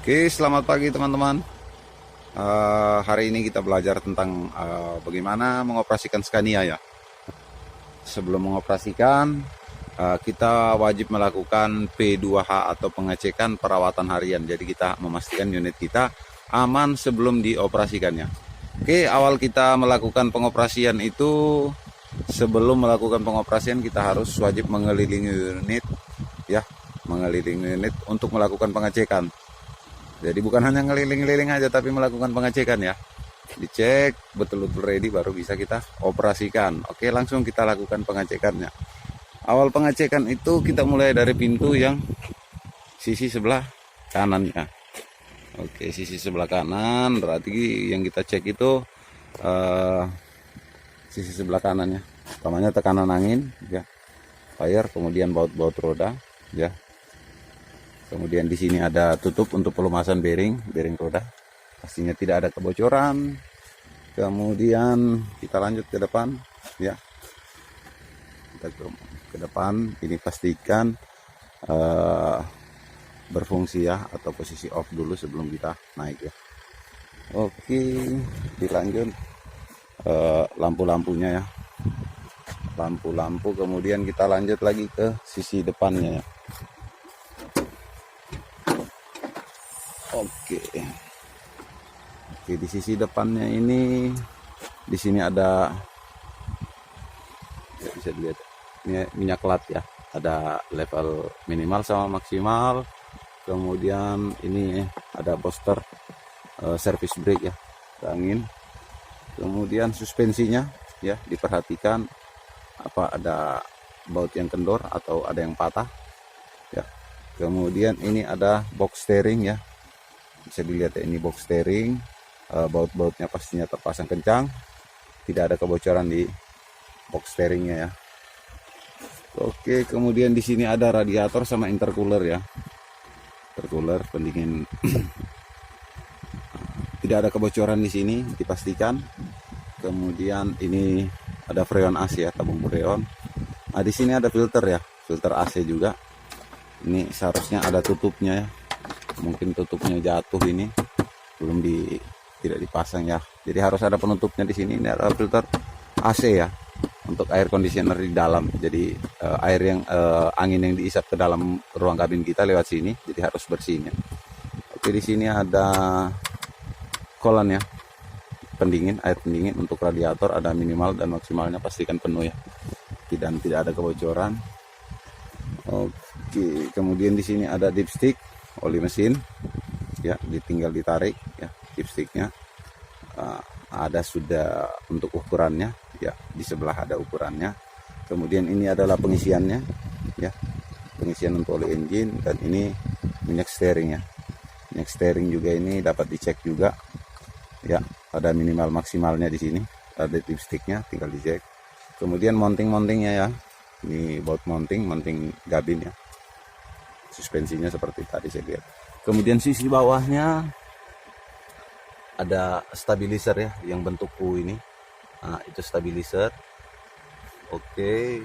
Oke, selamat pagi teman-teman. Hari ini kita belajar tentang bagaimana mengoperasikan Scania ya. Sebelum mengoperasikan, kita wajib melakukan P2H atau pengecekan perawatan harian. Jadi kita memastikan unit kita aman sebelum dioperasikannya. Oke, awal kita melakukan pengoperasian itu, sebelum melakukan pengoperasian kita harus wajib mengelilingi unit ya, mengelilingi unit untuk melakukan pengecekan. Jadi bukan hanya ngeliling-ngeliling aja, tapi melakukan pengecekan ya. Dicek betul-betul ready baru bisa kita operasikan. Oke, langsung kita lakukan pengecekannya. Awal pengecekan itu kita mulai dari pintu yang sisi sebelah kanannya. Oke, sisi sebelah kanan berarti yang kita cek itu sisi sebelah kanannya. Pertamanya tekanan angin ya, fire, kemudian baut-baut roda ya. Kemudian di sini ada tutup untuk pelumasan bearing roda. Pastinya tidak ada kebocoran. Kemudian kita lanjut ke depan ya. Kita ke depan, ini pastikan berfungsi ya, atau posisi off dulu sebelum kita naik ya. Oke, dilanjut lampu-lampunya ya. Lampu-lampu, kemudian kita lanjut lagi ke sisi depannya ya. Oke, di sisi depannya ini, di sini ada, ya bisa dilihat, ini minyak lat ya, ada level minimal sama maksimal. Kemudian ini ada booster service brake ya, angin. Kemudian suspensinya ya, diperhatikan apa ada baut yang kendor atau ada yang patah ya. Kemudian ini ada box steering ya, bisa dilihat ya, ini box steering, baut-bautnya pastinya terpasang kencang, tidak ada kebocoran di box steeringnya ya. Oke, kemudian di sini ada radiator sama intercooler ya, intercooler pendingin. Tidak ada kebocoran di sini dipastikan. Kemudian ini ada freon AC ya, tabung freon. Nah, di sini ada filter ya, filter AC juga. Ini seharusnya ada tutupnya ya, mungkin tutupnya jatuh, ini belum tidak dipasang ya, jadi harus ada penutupnya di sini. Ini ada filter AC ya, untuk air conditioner di dalam. Jadi air yang angin yang diisap ke dalam ruang kabin kita lewat sini, jadi harus bersihnya. Oke, di sini ada kolan ya, pendingin, air pendingin untuk radiator, ada minimal dan maksimalnya, pastikan penuh ya, dan tidak ada kebocoran. Oke, kemudian di sini ada dipstick oli mesin ya, ditinggal ditarik ya dipsticknya. Ada sudah untuk ukurannya ya, di sebelah ada ukurannya. Kemudian ini adalah pengisiannya ya, pengisian untuk oli engine. Dan ini minyak steering ya, minyak steering juga ini dapat dicek juga ya, ada minimal maksimalnya di sini, ada dipsticknya, tinggal dicek. Kemudian mountingnya ya, ini baut mounting gabin ya, suspensinya seperti tadi saya lihat. Kemudian sisi bawahnya ada stabilizer ya, yang bentuk U ini. Nah, itu stabilizer. Oke,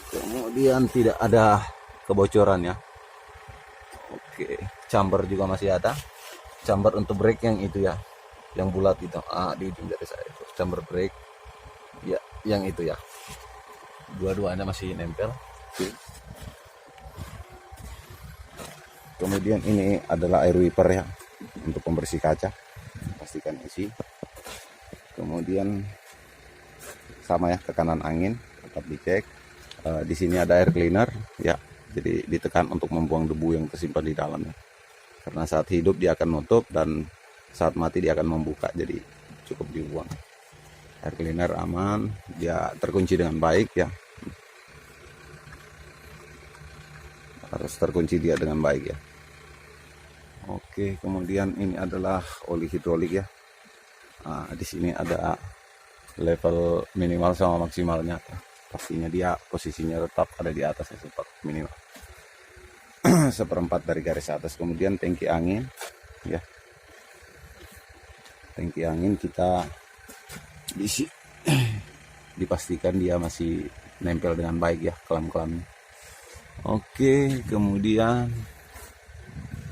kemudian tidak ada kebocoran ya. Oke, chamber juga masih ada, chamber untuk brake yang itu ya, yang bulat itu, di ujung dari saya itu chamber brake ya, yang itu ya, dua-duanya masih nempel. Oke. Kemudian ini adalah air wiper ya, untuk pembersih kaca, pastikan isi. Kemudian sama ya, tekanan angin tetap dicek. Di sini ada air cleaner ya, jadi ditekan untuk membuang debu yang tersimpan di dalamnya. Karena saat hidup dia akan nutup, dan saat mati dia akan membuka, jadi cukup dibuang. Air cleaner aman, dia terkunci dengan baik ya, harus terkunci dia dengan baik ya. Oke, kemudian ini adalah oli hidrolik ya. Nah, di sini ada level minimal sama maksimalnya. Pastinya dia posisinya tetap ada di atas ya, tetap minimal seperempat dari garis atas. Kemudian tangki angin ya, tangki angin kita dipastikan dia masih nempel dengan baik ya, kelam-kelamnya. Oke, kemudian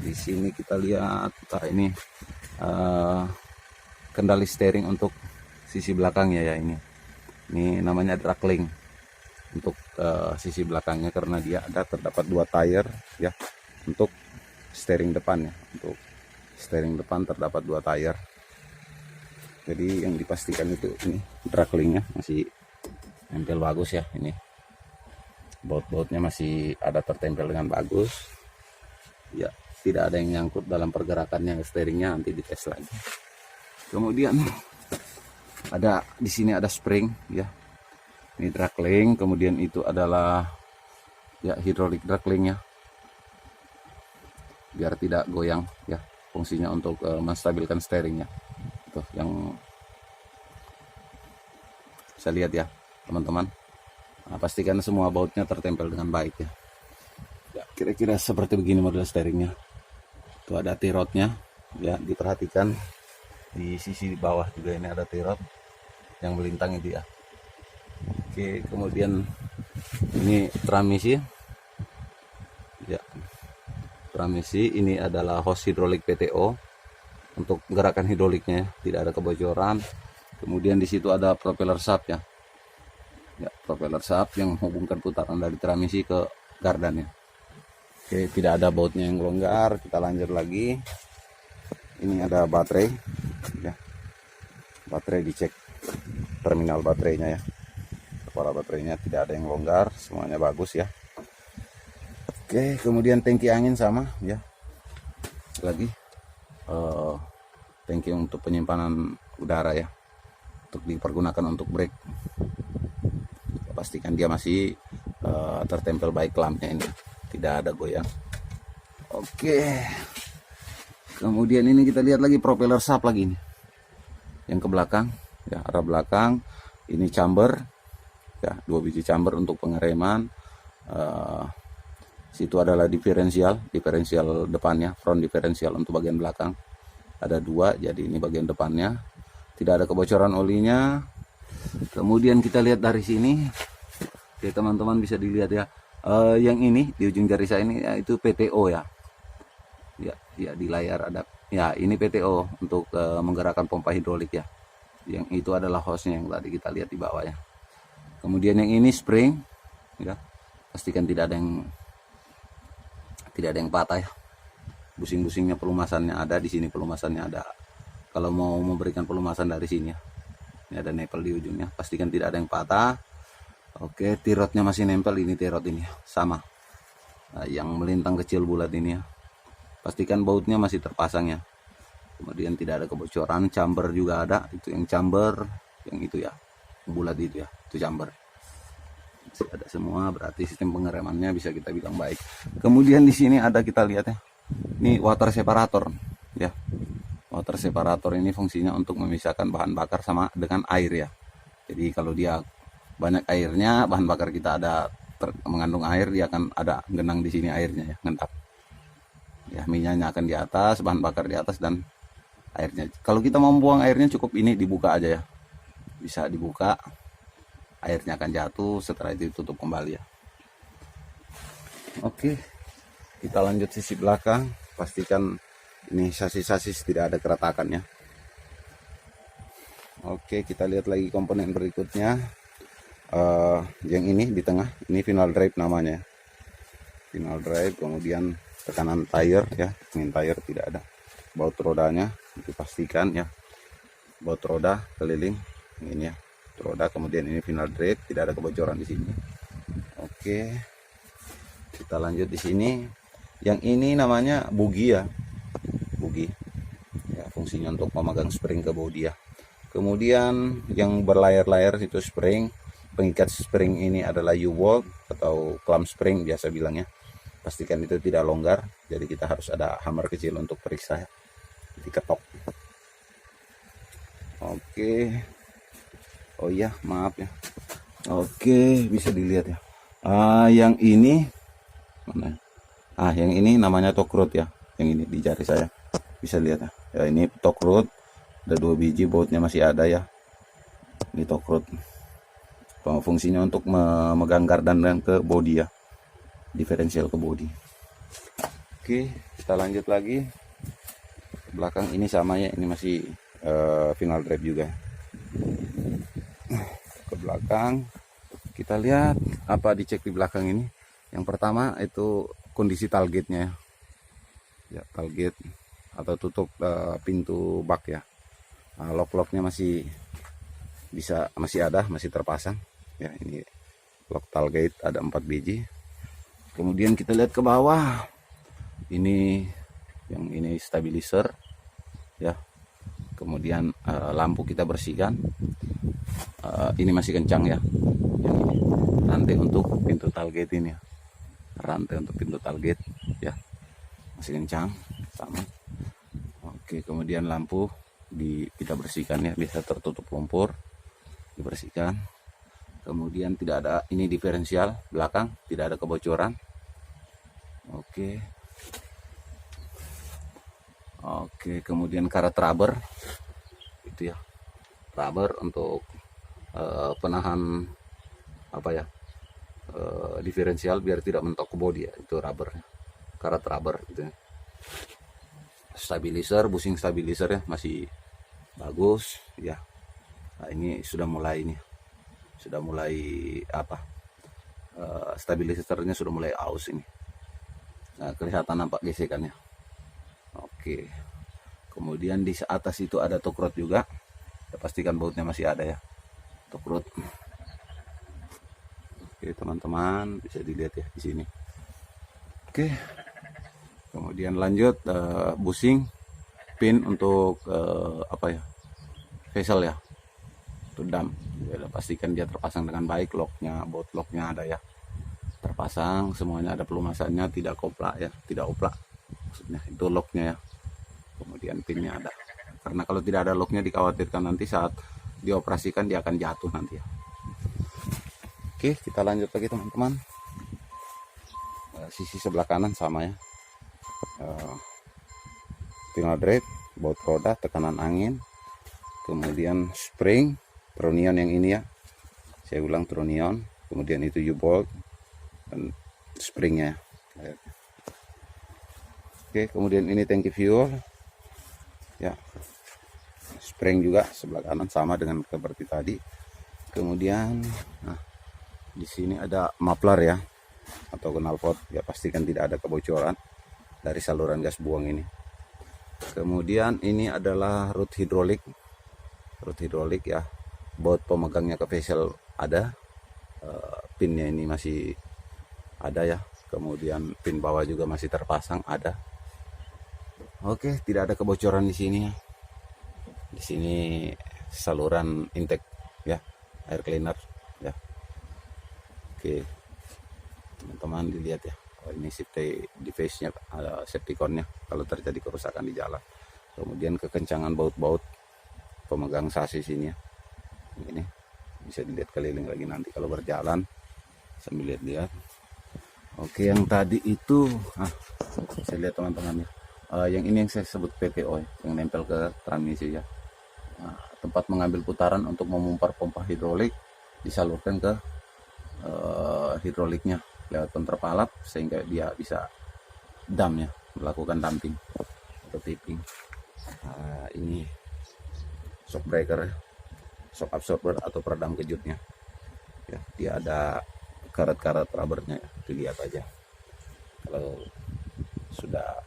Di sini kita lihat ini kendali steering untuk sisi belakangnya ya ini. Ini namanya Drackling untuk sisi belakangnya, karena dia terdapat 2 tire ya untuk steering depannya. Untuk steering depan terdapat 2 tire. Jadi yang dipastikan itu ini Dracklingnya masih nempel bagus ya. Ini baut-bautnya masih ada tertempel dengan bagus ya, tidak ada yang nyangkut dalam pergerakannya steeringnya, nanti dites lagi. Kemudian ada di sini ada spring ya, ini Drackling. Kemudian itu adalah ya hidrolik Dracklingnya biar tidak goyang ya, fungsinya untuk menstabilkan steeringnya. Tuh yang saya lihat ya teman-teman. Nah, pastikan semua bautnya tertempel dengan baik ya. Ya kira-kira seperti begini model steeringnya. Itu ada T-rodnya ya, diperhatikan di sisi bawah juga ini ada T-rod yang melintang itu ya. Oke, kemudian ini transmisi ya, transmisi ini adalah hose hidrolik PTO untuk gerakan hidroliknya, tidak ada kebocoran. Kemudian di situ ada propeller shaft ya. Ya, propeller shaft yang menghubungkan putaran dari transmisi ke gardannya. Oke, tidak ada bautnya yang longgar. Kita lanjut lagi. Ini ada baterai ya. Baterai dicek terminal baterainya ya. Kepala baterainya tidak ada yang longgar, semuanya bagus ya. Oke, kemudian tangki angin sama ya. Lagi tangki untuk penyimpanan udara ya, untuk dipergunakan untuk brake. Pastikan dia masih tertempel baik lampnya ini, tidak ada goyang. Oke, kemudian ini kita lihat lagi propeller shaft lagi nih, yang ke belakang ya, arah belakang. Ini chamber ya, 2 biji chamber untuk pengereman. Situ adalah diferensial depannya, front diferensial untuk bagian belakang ada 2, jadi ini bagian depannya, tidak ada kebocoran olinya. Kemudian kita lihat dari sini ya teman-teman, bisa dilihat ya, yang ini di ujung jari saya ini ya, itu PTO ya. Ya di layar ada ya, ini PTO untuk menggerakkan pompa hidrolik ya. Yang itu adalah hose-nya yang tadi kita lihat di bawah ya. Kemudian yang ini spring ya, pastikan tidak ada yang patah ya. Busing-busingnya pelumasannya ada di sini, pelumasannya ada. Kalau mau memberikan pelumasan dari sini ya, ini ada nempel di ujungnya, pastikan tidak ada yang patah. Oke, T-rodnya masih nempel, ini T-rod ini sama. Nah, yang melintang kecil bulat ini ya, pastikan bautnya masih terpasang ya. Kemudian tidak ada kebocoran. Chamber juga ada, itu yang chamber yang itu ya, bulat itu ya, itu chamber. Masih ada semua, berarti sistem pengeremannya bisa kita bilang baik. Kemudian di sini ada, kita lihat ya, ini water separator ya. Water separator ini fungsinya untuk memisahkan bahan bakar sama dengan air ya. Jadi kalau dia banyak airnya, bahan bakar kita ada mengandung air, dia akan ada genang di sini airnya ya, ngendap. Ya, minyaknya akan di atas, bahan bakar di atas, dan airnya. Kalau kita mau buang airnya cukup ini dibuka aja ya. Bisa dibuka, airnya akan jatuh, setelah itu tutup kembali ya. Oke, kita lanjut sisi belakang. Pastikan ini sasis-sasis tidak ada keretakannya. Oke, kita lihat lagi komponen berikutnya. Yang ini di tengah, ini final drive namanya. Final drive, kemudian tekanan tire ya, angin tire tidak ada. Baut rodanya dipastikan ya, baut roda keliling ini ya, roda. Kemudian ini final drive, tidak ada kebocoran di sini. Oke, kita lanjut di sini. Yang ini namanya bugi ya, bugi ya, fungsinya untuk memegang spring ke bodi ya. Kemudian yang berlayar-layar itu spring, pengikat spring ini adalah U-bolt atau clamp spring biasa bilangnya. Pastikan itu tidak longgar, jadi kita harus ada hammer kecil untuk periksa ya, diketok. Oke, oh iya maaf ya. Oke, bisa dilihat ya. Yang ini mana? Yang ini namanya torque rod ya, yang ini di jari saya bisa lihat ya. Ya ini torque rod, ada 2 biji, bautnya masih ada ya. Ini torque rod, fungsinya untuk memegang gardan dan ke bodi ya, diferensial ke bodi. Oke, kita kita lanjut lagi. Belakang ini sama ya, ini masih final drive juga. Ke belakang kita lihat apa dicek di belakang ini. Yang pertama itu kondisi tailgate-nya ya, tailgate atau tutup pintu bak ya. Lock-locknya masih ada, masih terpasang ya. Ini lock tailgate ada 4 biji. Kemudian kita lihat ke bawah, ini yang ini stabilizer ya. Kemudian lampu kita bersihkan, ini masih kencang ya. Yang ini rantai untuk pintu tailgate ini ya. Rantai untuk pintu tailgate ya, masih kencang sama. Oke, kemudian lampu kita bersihkan ya, biasa tertutup lumpur, dibersihkan. Kemudian tidak ada, ini diferensial belakang, tidak ada kebocoran. Oke, kemudian karet rubber itu ya, rubber untuk penahan apa ya, diferensial biar tidak mentok ke bodi ya, itu rubbernya, karet rubber gitu ya. Stabilizer, busing stabilizer ya masih bagus ya. Nah, ini sudah mulai apa, stabilizernya sudah mulai aus ini. Nah, kelihatan nampak gesekannya. Oke, kemudian di atas itu ada torque rod juga, kita pastikan bautnya masih ada ya, torque rod. Oke teman-teman, bisa dilihat ya di sini. Oke, kemudian lanjut busing pin untuk apa ya, bezel ya, itu dam ya, pastikan dia terpasang dengan baik, locknya, baut locknya ada ya, terpasang semuanya, ada pelumasannya, tidak koplak ya, tidak oplak maksudnya, itu locknya ya. Kemudian pinnya ada, karena kalau tidak ada locknya dikhawatirkan nanti saat dioperasikan dia akan jatuh nanti ya. Oke, kita lanjut lagi teman-teman. Sisi sebelah kanan sama ya, final drive, baut roda, tekanan angin, kemudian spring tronion yang ini ya, saya ulang tronion, kemudian itu U-bolt dan springnya ya. Oke, kemudian ini tangki fuel ya, spring juga sebelah kanan sama dengan seperti tadi. Kemudian di sini ada muffler ya atau knalpot ya, pastikan tidak ada kebocoran dari saluran gas buang ini. Kemudian ini adalah root hidrolik ya, baut pemegangnya ke bezel ada, pinnya ini masih ada ya, kemudian pin bawah juga masih terpasang ada. Oke, tidak ada kebocoran di sini ya. Di sini saluran intake ya, air cleaner ya. Oke teman-teman, dilihat ya, ini safety device-nya, ada safety cone-nya kalau terjadi kerusakan di jalan. Kemudian kekencangan baut-baut pemegang sasis ini ya, ini bisa dilihat keliling lagi nanti kalau berjalan sambil lihat-lihat. Oke, yang tadi itu saya lihat teman-teman ya, yang ini yang saya sebut PTO ya, yang nempel ke transmisi ya. Tempat mengambil putaran untuk memumpar pompa hidrolik disalurkan ke hidroliknya lewat kontrapalap sehingga dia bisa dam ya, melakukan damping atau tipping. Ini shock breaker, shock absorber atau peredam kejutnya ya, dia ada karet-karet rubbernya ya, dilihat aja, kalau sudah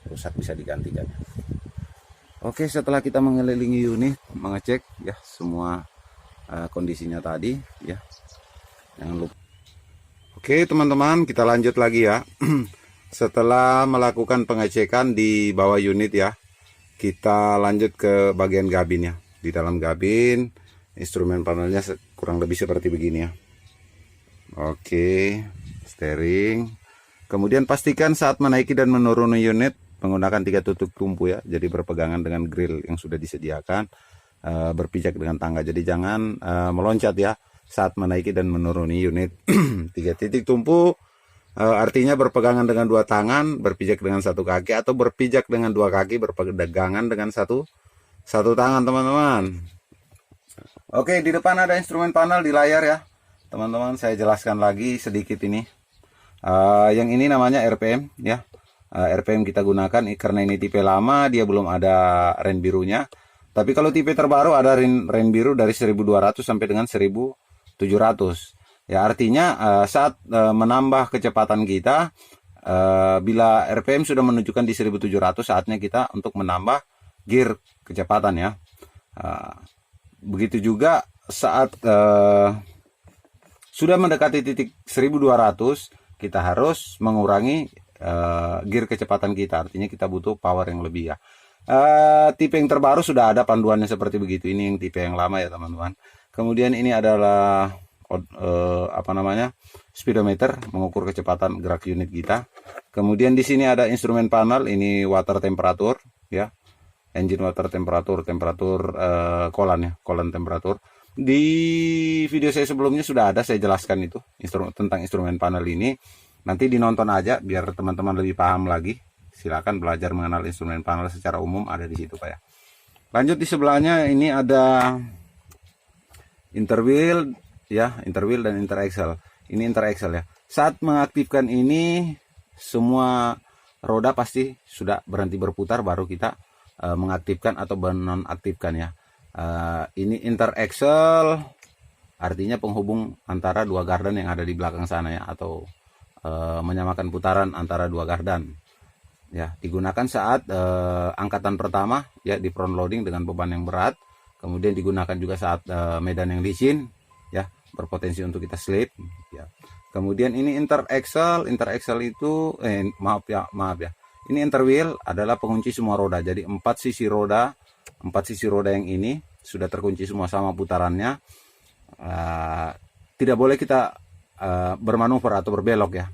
rusak bisa digantikan. Oke, setelah kita mengelilingi unit, mengecek ya semua kondisinya tadi ya, jangan lupa. Oke teman-teman, kita lanjut lagi ya. Setelah melakukan pengecekan di bawah unit ya, kita lanjut ke bagian gabin ya. Di dalam gabin instrumen panelnya kurang lebih seperti begini ya. Oke, steering. Kemudian pastikan saat menaiki dan menuruni unit menggunakan 3 tutup tumpu ya, jadi berpegangan dengan grill yang sudah disediakan, berpijak dengan tangga, jadi jangan meloncat ya saat menaiki dan menuruni unit. 3 titik tumpu artinya berpegangan dengan 2 tangan, berpijak dengan 1 kaki, atau berpijak dengan 2 kaki, berpegangan dengan satu tangan teman-teman. Oke, di depan ada instrumen panel di layar ya teman-teman, saya jelaskan lagi sedikit ini. Yang ini namanya RPM ya, RPM kita gunakan karena ini tipe lama, dia belum ada ren birunya. Tapi kalau tipe terbaru ada ren biru dari 1200 sampai dengan 1700. Ya, artinya saat menambah kecepatan kita, bila RPM sudah menunjukkan di 1700, saatnya kita untuk menambah gear kecepatan ya. Begitu juga saat sudah mendekati titik 1200, kita harus mengurangi gear kecepatan kita. Artinya kita butuh power yang lebih ya. Tipe yang terbaru sudah ada panduannya seperti begitu. Ini yang tipe yang lama ya teman-teman. Kemudian ini adalah speedometer, mengukur kecepatan gerak unit kita. Kemudian di sini ada instrumen panel, ini water temperature ya, engine water temperature, kolan temperatur. Di video saya sebelumnya sudah ada saya jelaskan itu tentang instrumen panel ini. Nanti dinonton aja biar teman-teman lebih paham lagi. Silakan belajar mengenal instrumen panel secara umum, ada di situ Pak ya. Lanjut di sebelahnya ini ada interwheel ya, interwheel dan interaxle. Ini interaxle ya. Saat mengaktifkan ini, semua roda pasti sudah berhenti berputar, baru kita mengaktifkan atau menonaktifkan ya. Ini interaxle, artinya penghubung antara dua gardan yang ada di belakang sana ya, atau menyamakan putaran antara dua gardan ya. Digunakan saat angkatan pertama ya, di front loading dengan beban yang berat. Kemudian digunakan juga saat medan yang licin ya, berpotensi untuk kita slip ya. Kemudian ini interaxle itu maaf ya, ini interwheel adalah pengunci semua roda. Jadi 4 sisi roda yang ini sudah terkunci semua sama putarannya. Tidak boleh kita bermanuver atau berbelok ya,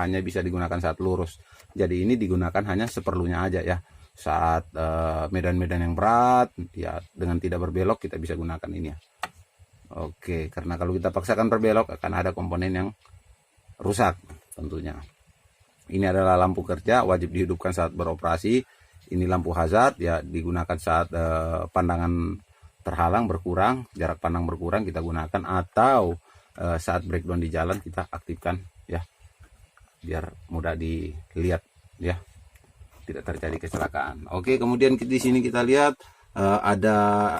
hanya bisa digunakan saat lurus. Jadi ini digunakan hanya seperlunya aja ya. Saat medan-medan yang berat ya, dengan tidak berbelok kita bisa gunakan ini ya. Oke, karena kalau kita paksakan berbelok akan ada komponen yang rusak tentunya. Ini adalah lampu kerja, wajib dihidupkan saat beroperasi. Ini lampu hazard ya, digunakan saat pandangan terhalang berkurang, jarak pandang berkurang kita gunakan, atau saat breakdown di jalan kita aktifkan ya, biar mudah dilihat ya, tidak terjadi kecelakaan. Oke, kemudian di sini kita lihat ada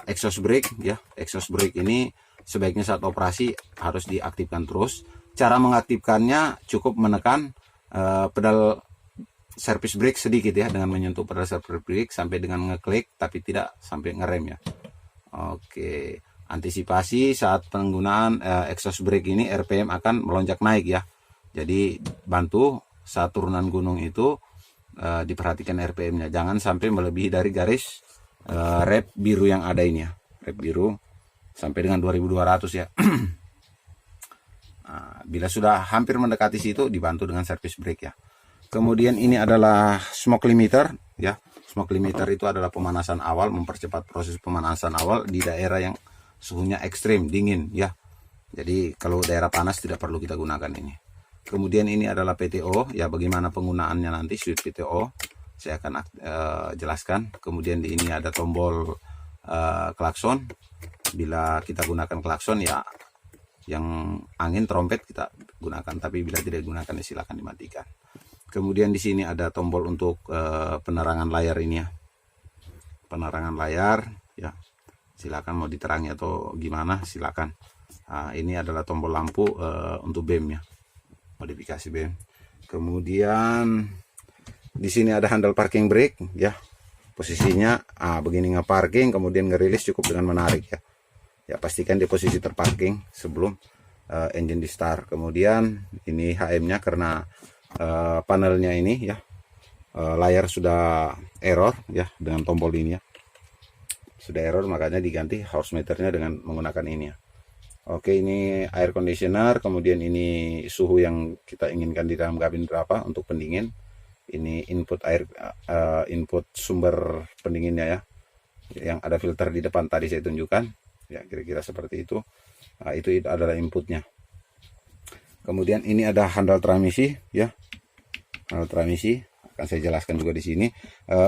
exhaust brake ya. Exhaust brake ini sebaiknya saat operasi harus diaktifkan terus. Cara mengaktifkannya cukup menekan pedal service brake sedikit ya, dengan menyentuh pedal service brake sampai dengan ngeklik, tapi tidak sampai ngerem ya. Oke, antisipasi saat penggunaan exhaust brake ini, RPM akan melonjak naik ya. Jadi bantu saat turunan gunung itu diperhatikan RPM-nya, jangan sampai melebihi dari garis rep biru yang ada ini ya, rep biru sampai dengan 2200 ya. Bila sudah hampir mendekati situ, dibantu dengan service brake ya. Kemudian ini adalah smoke limiter ya. Smoke limiter itu adalah pemanasan awal, mempercepat proses pemanasan awal di daerah yang suhunya ekstrim dingin ya. Jadi kalau daerah panas tidak perlu kita gunakan ini. Kemudian ini adalah PTO ya, bagaimana penggunaannya nanti switch PTO saya akan jelaskan. Kemudian di ini ada tombol klakson. Bila kita gunakan klakson ya, yang angin trompet kita gunakan, tapi bila tidak digunakan ya silakan dimatikan. Kemudian di sini ada tombol untuk penerangan layar ini ya, penerangan layar ya, silakan mau diterangi atau gimana silakan. Ini adalah tombol lampu untuk BEM ya, modifikasi BEM. Kemudian di sini ada handle parking brake ya, posisinya begini ngeparking, kemudian ngerilis cukup dengan menarik ya. Ya, pastikan di posisi terparking sebelum engine di start. Kemudian ini HM-nya, karena panelnya ini ya, layar sudah error ya, dengan tombol ini ya, sudah error, makanya diganti house meternya dengan menggunakan ini ya. Oke, ini air conditioner. Kemudian ini suhu yang kita inginkan di dalam kabin berapa untuk pendingin. Ini input air, input sumber pendinginnya ya, yang ada filter di depan tadi saya tunjukkan ya, kira-kira seperti itu. Itu adalah inputnya. Kemudian ini ada handle transmisi ya, handle transmisi akan saya jelaskan juga di sini.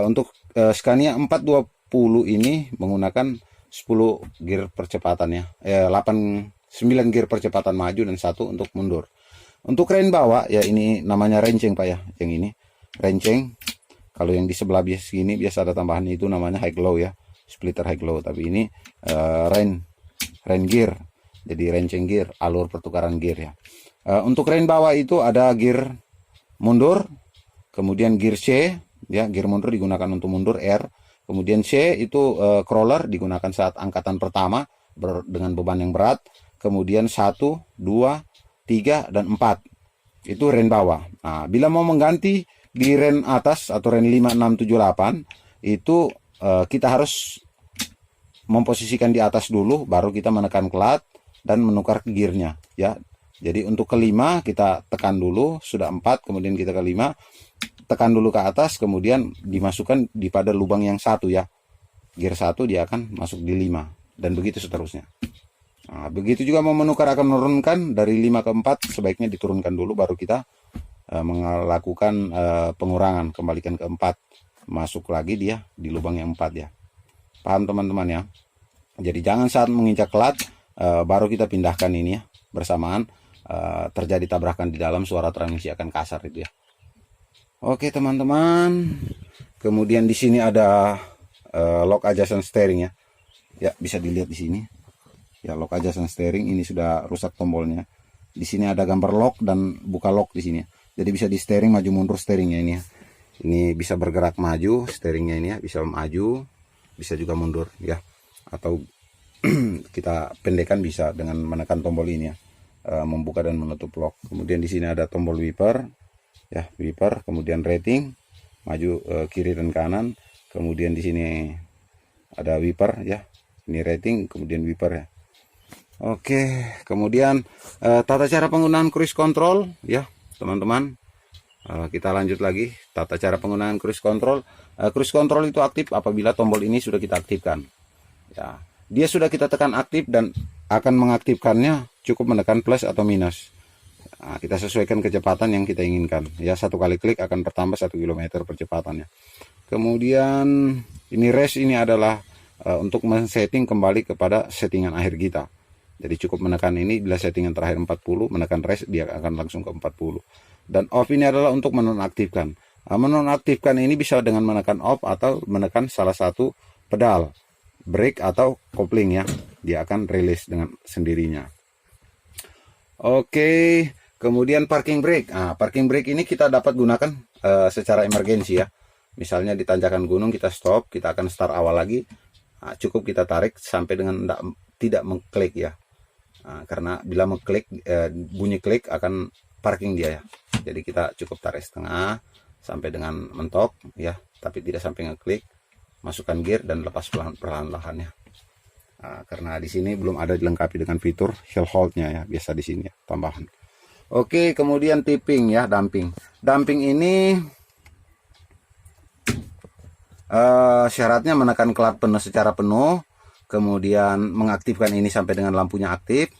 Untuk Scania 420 ini menggunakan 10 gear percepatan ya, 9 gear percepatan maju dan 1 untuk mundur. Untuk rem bawah ya, ini namanya renceng Pak ya, yang ini renceng. Kalau yang di sebelah biasa sini biasa ada tambahan itu namanya high glow ya, splitter high glow. Tapi ini rain gear, jadi renceng gear, alur pertukaran gear ya. Untuk rain bawah itu ada gear mundur, kemudian gear C ya, gear mundur digunakan untuk mundur R. Kemudian C itu crawler digunakan saat angkatan pertama dengan beban yang berat. Kemudian 1, 2, 3, dan 4 itu rain bawah. Nah, bila mau mengganti di rain atas atau rain 5, 6, 7, 8 itu kita harus memposisikan di atas dulu, baru kita menekan clutch dan menukar ke gearnya ya. Jadi untuk kelima kita tekan dulu, sudah 4, kemudian kita ke 5, tekan dulu ke atas, kemudian dimasukkan di pada lubang yang 1 ya. Gear 1 dia akan masuk di 5 dan begitu seterusnya. Nah, begitu juga mau menukar akan menurunkan dari 5 ke 4 sebaiknya diturunkan dulu, baru kita melakukan pengurangan, kembalikan ke 4, masuk lagi dia di lubang yang 4 ya. Paham teman-teman ya? Jadi jangan saat menginjak clutch baru kita pindahkan ini ya, bersamaan terjadi tabrakan di dalam, suara transmisi akan kasar itu ya. Oke teman-teman, kemudian di sini ada lock adjustment steering ya. Ya bisa dilihat di sini. Ya, lock adjustment steering ini sudah rusak tombolnya. Di sini ada gambar lock dan buka lock di sini. Jadi bisa di steering maju mundur steeringnya ini ya. Ini bisa bergerak maju steeringnya ini ya, bisa maju, bisa juga mundur ya. Atau kita pendekkan bisa dengan menekan tombol ini ya, membuka dan menutup lock. Kemudian di sini ada tombol wiper ya, wiper, kemudian rating maju kiri dan kanan. Kemudian di sini ada wiper ya, ini rating, kemudian wiper ya. Oke, kemudian tata cara penggunaan cruise control ya teman-teman. Kita lanjut lagi tata cara penggunaan cruise control. Cruise control itu aktif apabila tombol ini sudah kita aktifkan ya. Dia sudah kita tekan aktif dan akan mengaktifkannya cukup menekan plus atau minus. Nah, kita sesuaikan kecepatan yang kita inginkan ya. Satu kali klik akan bertambah 1 km percepatannya. Kemudian ini rest, ini adalah untuk men-setting kembali kepada settingan akhir kita. Jadi cukup menekan ini, bila settingan terakhir 40, menekan rest dia akan langsung ke 40. Dan off ini adalah untuk menonaktifkan. Menonaktifkan ini bisa dengan menekan off atau menekan salah satu pedal brake atau kopling ya. Dia akan release dengan sendirinya. Oke, kemudian parking brake. Parking brake ini kita dapat gunakan secara emergensi ya. Misalnya di tanjakan gunung kita stop, kita akan start awal lagi. Cukup kita tarik sampai dengan tidak mengklik ya. Karena bila mengklik bunyi klik akan parking dia ya. Jadi kita cukup tarik setengah sampai dengan mentok ya, tapi tidak sampai ngeklik. Masukkan gear dan lepas perlahan-lahan ya. Karena di sini belum ada dilengkapi dengan fitur hill hold-nya ya, biasa di sini ya, tambahan. Oke, kemudian tipping ya, damping. Damping ini syaratnya menekan clutch penuh secara penuh, kemudian mengaktifkan ini sampai dengan lampunya aktif.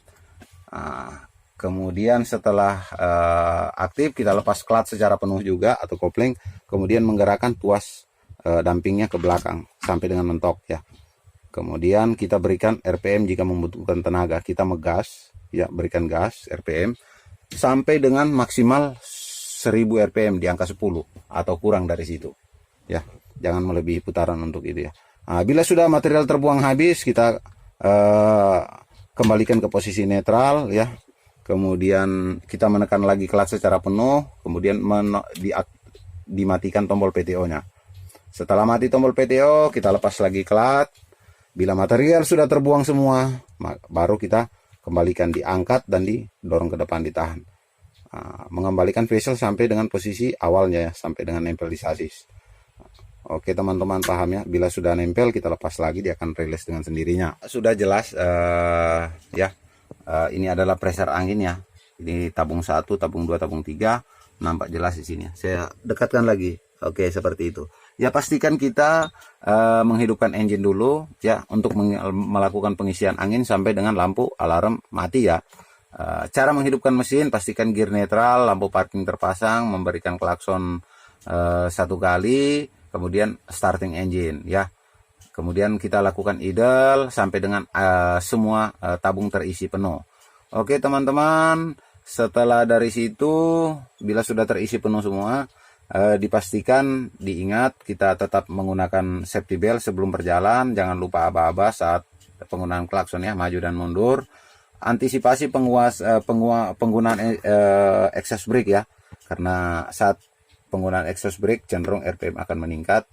Kemudian setelah aktif kita lepas clutch secara penuh juga atau kopling, kemudian menggerakkan tuas dampingnya ke belakang sampai dengan mentok ya. Kemudian kita berikan RPM jika membutuhkan tenaga, kita megas ya, berikan gas RPM sampai dengan maksimal 1000 RPM di angka 10 atau kurang dari situ ya. Jangan melebihi putaran untuk itu ya. Bila sudah material terbuang habis, kita kembalikan ke posisi netral ya. Kemudian kita menekan lagi clutch secara penuh, kemudian dimatikan tombol PTO-nya. Setelah mati tombol PTO, kita lepas lagi clutch. Bila material sudah terbuang semua, baru kita kembalikan, diangkat dan didorong ke depan, ditahan. Mengembalikan vessel sampai dengan posisi awalnya ya, sampai dengan nempel di sasis. Oke teman-teman paham ya. Bila sudah nempel kita lepas lagi, dia akan release dengan sendirinya. Sudah jelas ya. Ini adalah pressure angin ya. Ini tabung 1, tabung 2, tabung 3. Nampak jelas di sini. Saya dekatkan lagi. Oke, seperti itu. Ya pastikan kita menghidupkan engine dulu ya untuk melakukan pengisian angin sampai dengan lampu alarm mati ya. Cara menghidupkan mesin, pastikan gear netral, lampu parking terpasang, memberikan klakson 1 kali, kemudian starting engine ya. Kemudian kita lakukan idle sampai dengan semua tabung terisi penuh. Oke teman-teman, setelah dari situ bila sudah terisi penuh semua, dipastikan, diingat kita tetap menggunakan safety belt sebelum berjalan. Jangan lupa aba-aba saat penggunaan klakson ya, maju dan mundur. Antisipasi penggunaan exhaust brake ya, karena saat penggunaan exhaust brake cenderung RPM akan meningkat.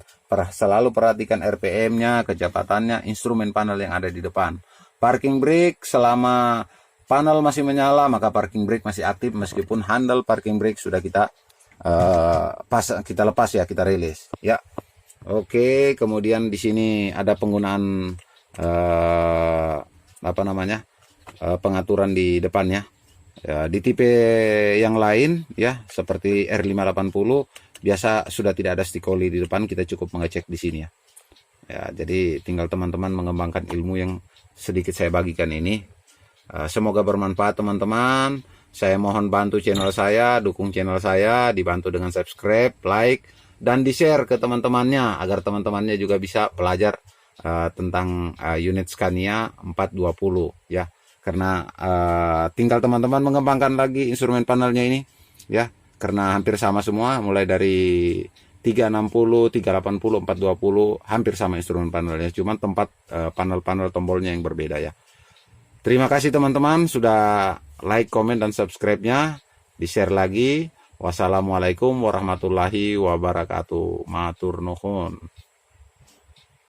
Selalu perhatikan RPM-nya, kecepatannya, instrumen panel yang ada di depan. Parking brake, selama panel masih menyala maka parking brake masih aktif, meskipun handle parking brake sudah kita lepas ya, kita rilis ya. Oke, kemudian di sini ada penggunaan pengaturan di depannya ya. Di tipe yang lain ya, seperti R580 biasa sudah tidak ada stikoli di depan, kita cukup mengecek di sini ya. Ya, jadi tinggal teman-teman mengembangkan ilmu yang sedikit saya bagikan ini. Semoga bermanfaat teman-teman. Saya mohon bantu channel saya, dukung channel saya, dibantu dengan subscribe, like, dan di-share ke teman-temannya agar teman-temannya juga bisa belajar tentang unit Scania 420 ya. Karena tinggal teman-teman mengembangkan lagi instrumen panelnya ini ya, karena hampir sama semua, mulai dari 360, 380, 420 hampir sama instrumen panelnya, cuman tempat panel-panel tombolnya yang berbeda ya. Terima kasih teman-teman sudah like, komen, dan subscribe-nya. Di-share lagi. Wassalamualaikum warahmatullahi wabarakatuh. Matur nuhun.